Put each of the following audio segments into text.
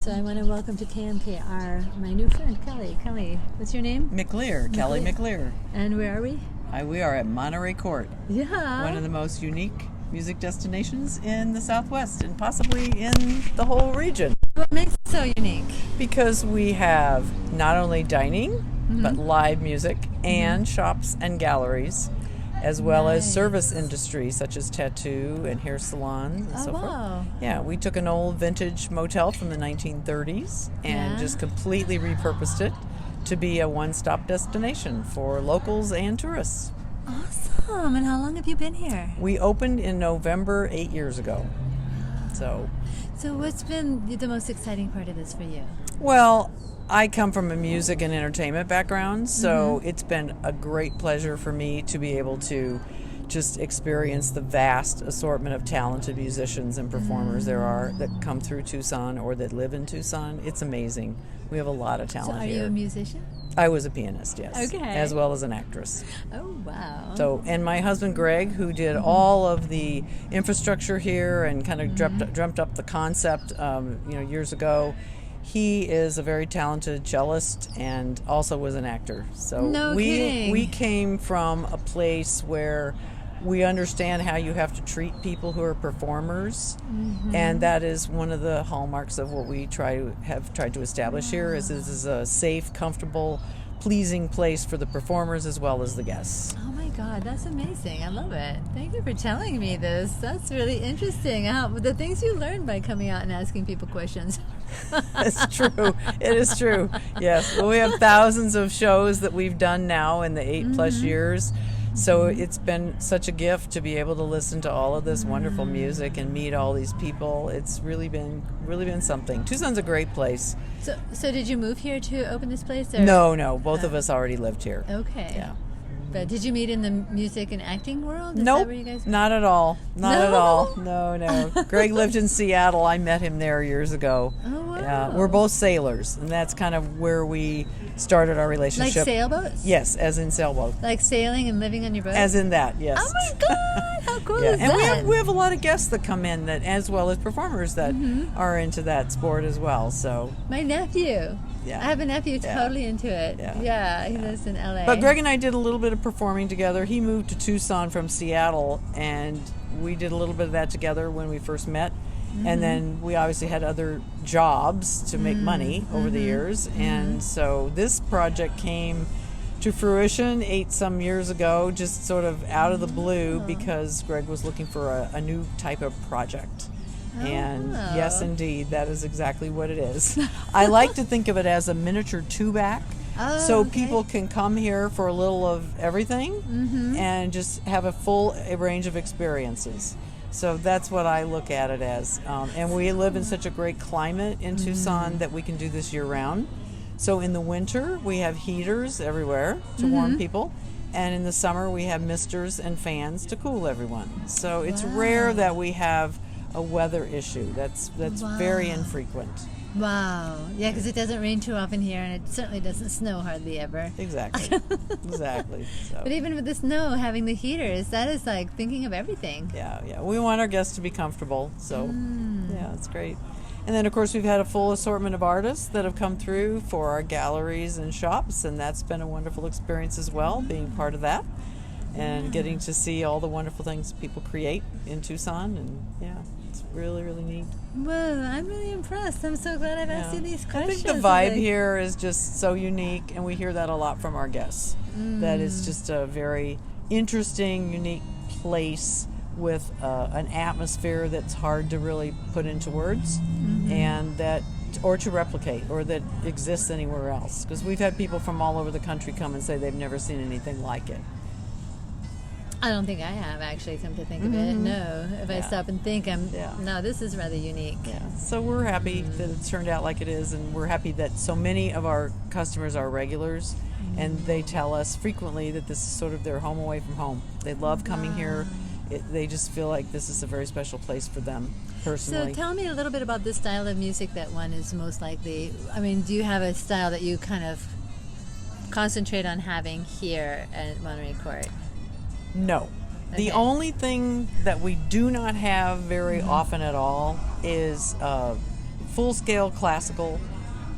So I want to welcome to KMKR my new friend, Kelly. Kelly, what's your name? McLear, Kelly McLear. And where are we? We are at Monterey Court. Yeah. One of the most unique music destinations in the Southwest and possibly in the whole region. What makes it so unique? Because we have not only dining, but live music and shops and galleries, as well as service industries such as tattoo and hair salons and so forth. Yeah, we took an old vintage motel from the 1930s and just completely repurposed it to be a one-stop destination for locals and tourists. Awesome. And how long have you been here? We opened in November 8 years ago. So what's been the most exciting part of this for you? Well, I come from a music and entertainment background, so it's been a great pleasure for me to be able to just experience the vast assortment of talented musicians and performers there are that come through Tucson or that live in Tucson. It's amazing. We have a lot of talent here. So are you a musician? I was a pianist, yes. Okay. As well as an actress. Oh, wow. So, and my husband Greg, who did all of the infrastructure here and kind of dreamt up the concept, years ago. He is a very talented cellist and also was an actor. So we came from a place where we understand how you have to treat people who are performers, and that is one of the hallmarks of what we have tried to establish here. Is this is a safe, comfortable, pleasing place for the performers as well as the guests. Oh my God, that's amazing! I love it. Thank you for telling me this. That's really interesting. The things you learn by coming out and asking people questions. It's true. It is true. Yes. Well, we have thousands of shows that we've done now in the 8+ years. So it's been such a gift to be able to listen to all of this wonderful music and meet all these people. It's really been something. Tucson's a great place. So did you move here to open this place? Or? No. Both of us already lived here. Okay. Yeah. But did you meet in the music and acting world? Nope, not at all. Not at all. No. Greg lived in Seattle. I met him there years ago. Oh, wow. We're both sailors, and that's kind of where we started our relationship. Like sailboats? Yes, as in sailboat. Like sailing and living on your boat? As in that, yes. Oh my God, how cool is that? And we have a lot of guests that come in that, as well as performers that are into that sport as well. So my nephew. Yeah. I have a nephew totally into it. Yeah, he lives in LA. But Greg and I did a little bit of performing together. He moved to Tucson from Seattle, and we did a little bit of that together when we first met. And then we obviously had other jobs to make money over the years. And so this project came to fruition 8-some years ago, just sort of out of the blue, because Greg was looking for a new type of project. And yes, indeed, that is exactly what it is. I like to think of it as a miniature two-back. So people can come here for a little of everything and just have a full range of experiences. So that's what I look at it as. And we live in such a great climate in Tucson that we can do this year-round. So in the winter, we have heaters everywhere to warm people. And in the summer, we have misters and fans to cool everyone. So it's rare that we have a weather issue. That's very infrequent. Wow. Yeah, because it doesn't rain too often here, and it certainly doesn't snow hardly ever. Exactly. So. But even with the snow, having the heaters, that is like thinking of everything. Yeah. We want our guests to be comfortable. So, it's great. And then, of course, we've had a full assortment of artists that have come through for our galleries and shops, and that's been a wonderful experience as well, being part of that. And getting to see all the wonderful things people create in Tucson, and it's really, really neat. Whoa, I'm really impressed. I'm so glad I've asked you these questions. I think the vibe here is just so unique, and we hear that a lot from our guests. That it's just a very interesting, unique place with an atmosphere that's hard to really put into words, and or to replicate, or that exists anywhere else. Because we've had people from all over the country come and say they've never seen anything like it. I don't think I have, actually, come to think of it. No. If I stop and think, no, this is rather unique. Yeah. So we're happy that it's turned out like it is, and we're happy that so many of our customers are regulars, and they tell us frequently that this is sort of their home away from home. They love coming here. They just feel like this is a very special place for them personally. So tell me a little bit about the style of music that one is most likely. I mean, do you have a style that you kind of concentrate on having here at Monterey Court? No. Okay. The only thing that we do not have very often at all is full-scale classical,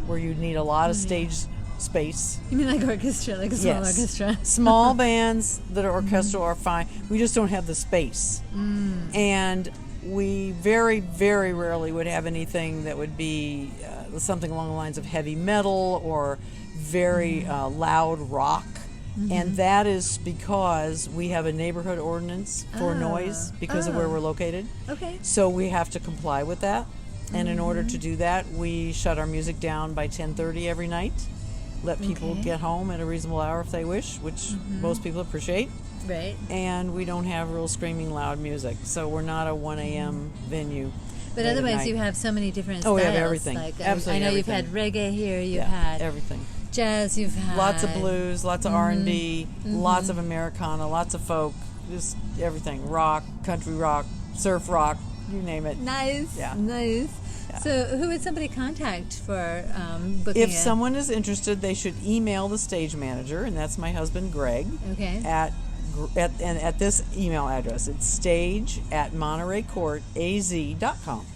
where you need a lot of stage space. You mean like orchestra, like a small orchestra? Small bands that are orchestral are fine. We just don't have the space. And we very, very rarely would have anything that would be something along the lines of heavy metal or very loud rock. And that is because we have a neighborhood ordinance for noise because of where we're located. Okay. So we have to comply with that. And in order to do that, we shut our music down by 10:30 every night. Let people get home at a reasonable hour if they wish, which most people appreciate. Right. And we don't have real screaming loud music. So we're not a 1 a.m. venue. But late at otherwise, night. you have so many different Oh, styles. we have everything. Like, Absolutely I know everything. you've had reggae here. You've Yeah, had everything. jazz. You've had Lots of blues, lots of R&B, lots of Americana, lots of folk, just everything. Rock, country rock, surf rock, you name it. Nice. Yeah. Nice. Yeah. So, who would somebody contact for booking? If someone is interested, they should email the stage manager, and that's my husband, Greg, Okay. at this email address. It's stage@MontereyCourtAZ.com.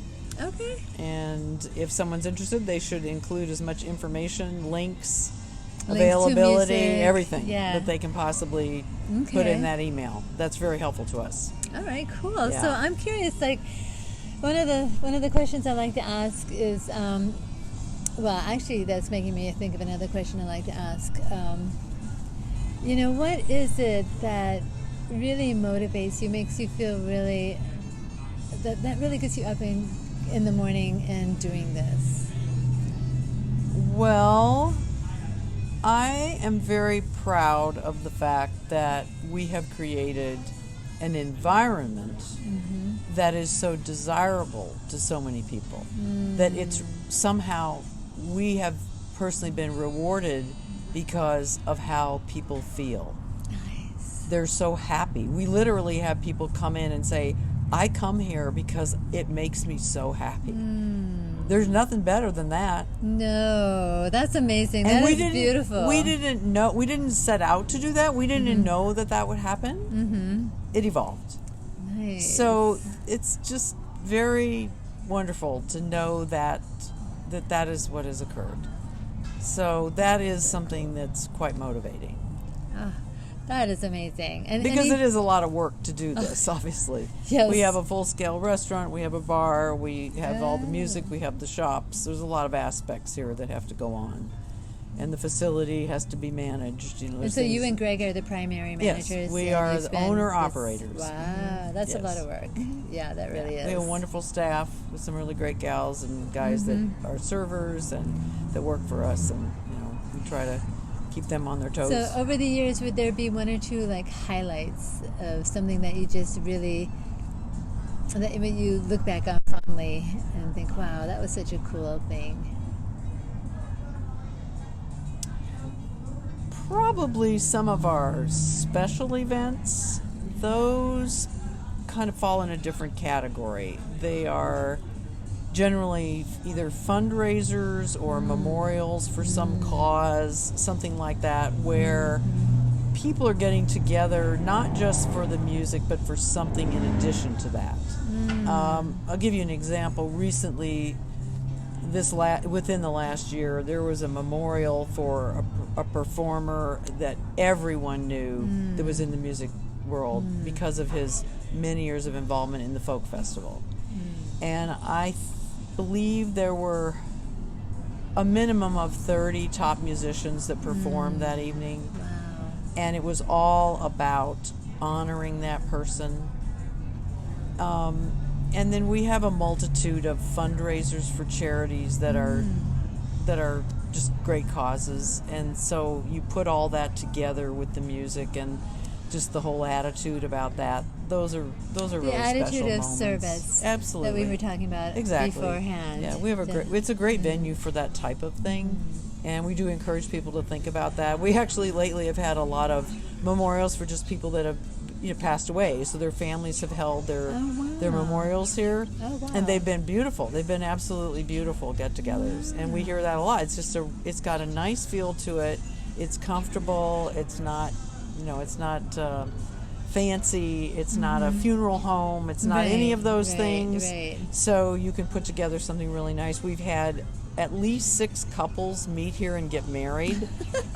Okay. And if someone's interested, they should include as much information, links, to availability, music, everything yeah. that they can possibly put Okay. in that email. That's very helpful to us. All right. Cool. Yeah. So I'm curious. Like, one of the questions I like to ask is, well, actually, that's making me think of another question I like to ask. What is it that really motivates you, makes you feel really, that really gets you up in the morning and doing this? Well, I am very proud of the fact that we have created an environment that is so desirable to so many people that it's somehow we have personally been rewarded because of how people feel. Nice. They're so happy. We literally have people come in and say, I come here because it makes me so happy. There's nothing better than that. No, that's amazing. And That we is didn't, beautiful. We didn't set out to do that. We didn't know that would happen. It evolved. Nice. So it's just very wonderful to know that is what has occurred. So that is something that's quite motivating. That is amazing. And Because it is a lot of work to do this, obviously. Yes. We have a full-scale restaurant, we have a bar, we have all the music, we have the shops. There's a lot of aspects here that have to go on. And the facility has to be managed. And so you and Greg are the primary managers? Yes, we and are you the spend owner-operators. Wow, that's a Yes. lot of work. Yeah, that really is. We have a wonderful staff with some really great gals and guys that are servers and that work for us, and we try to keep them on their toes. So over the years, would there be one or two highlights of something that you just really, that when you look back on fondly and think, wow, that was such a cool thing? Probably some of our special events. Those kind of fall in a different category. They are generally either fundraisers or memorials for some cause, something like that, where people are getting together not just for the music but for something in addition to that. I'll give you an example. Recently, within the last year, there was a memorial for a performer that everyone knew that was in the music world because of his many years of involvement in the folk festival. And I believe there were a minimum of 30 top musicians that performed that evening. Wow. And it was all about honoring that person. And then we have a multitude of fundraisers for charities that are just great causes. And so you put all that together with the music and just the whole attitude about that. Those are really special The attitude of moments. service. Absolutely. That we were talking about beforehand. Yeah, we have it's a great venue for that type of thing. And we do encourage people to think about that. We actually lately have had a lot of memorials for just people that have passed away. So their families have held their memorials here. Oh, wow. And they've been beautiful. They've been absolutely beautiful get-togethers. And we hear that a lot. It's just it's got a nice feel to it. It's comfortable. It's not fancy. It's not a funeral home. It's not any of those things. Right. So you can put together something really nice. We've had at least 6 couples meet here and get married,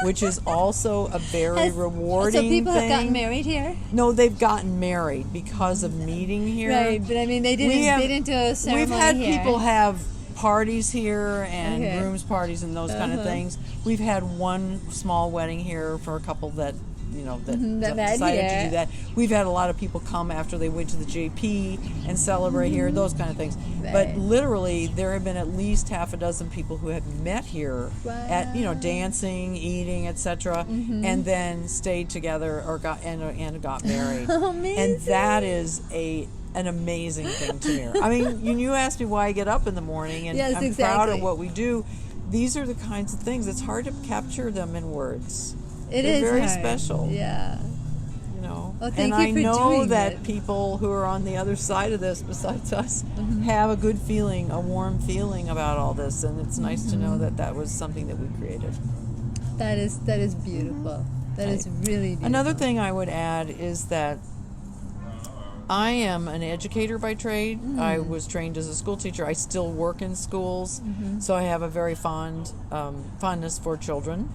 which is also a very rewarding So people thing. have gotten married here? No, they've gotten married because of meeting here. Right, but I mean, they didn't do a ceremony We've had here. people have parties here and Okay. groom's parties and those kind of things. We've had one small wedding here for a couple that decided to do that. We've had a lot of people come after they went to the JP and celebrate here, those kind of things. Right. But literally, there have been at least half a dozen people who have met here at dancing, eating, etc., and then stayed together or got married. Amazing. And that is an amazing thing to hear. I mean, you asked me why I get up in the morning, and Yes, I'm proud of what we do. These are the kinds of things. It's hard to capture them in words. They're very hard. special. Yeah. Well, thank and you I for know doing that it. people who are on the other side of this, besides us, have a good feeling, a warm feeling about all this, and it's nice to know that was something that we created. That is beautiful. That is really beautiful. Another thing I would add is that I am an educator by trade. I was trained as a school teacher. I still work in schools, so I have a very fondness for children,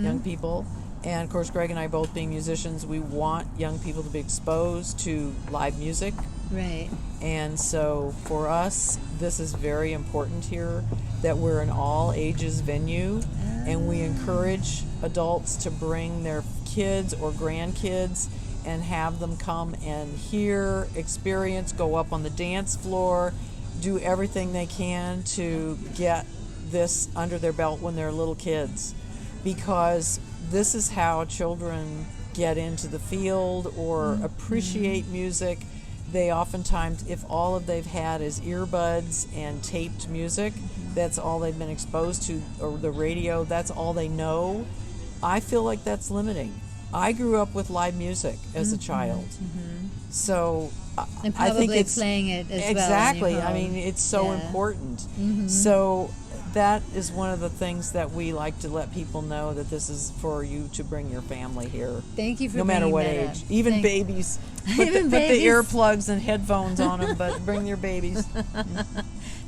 young people. And, of course, Greg and I both being musicians, we want young people to be exposed to live music. Right. And so for us, this is very important here, that we're an all-ages venue, and we encourage adults to bring their kids or grandkids and have them come and hear, experience, go up on the dance floor, do everything they can to get this under their belt when they're little kids. Because this is how children get into the field or appreciate music. They oftentimes, if all they've had is earbuds and taped music, that's all they've been exposed to, or the radio, that's all they know. I feel like that's limiting. I grew up with live music as a child. So And I think it's playing it as exactly. well. I mean, it's so important. So that is one of the things that we like to let people know, that this is for you to bring your family here. Thank you for no matter what bringing that age, up. even babies. Put the earplugs and headphones on them, but bring your babies.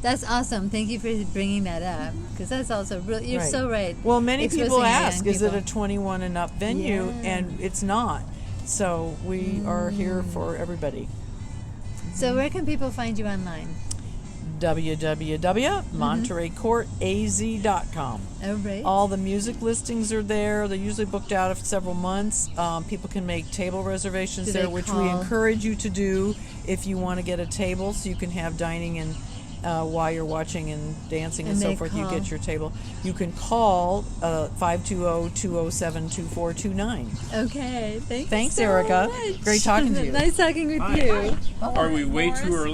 That's awesome. Thank you for bringing that up, because that's also really, you're so right. Well, many people Exposing ask, young is it a people. 21 and up venue? And it's not. So we are here for everybody. So where can people find you online? www.montereycourtaz.com. Oh, right. All the music listings are there. They're usually booked out of several months. People can make table reservations there, which we encourage you to do if you want to get a table, so you can have dining and while you're watching and dancing and so forth. You get your table. You can call 520-207-2429. Okay. Thanks Thanks, so Erika. much. Great talking to you. Nice talking with you. Are we way too early?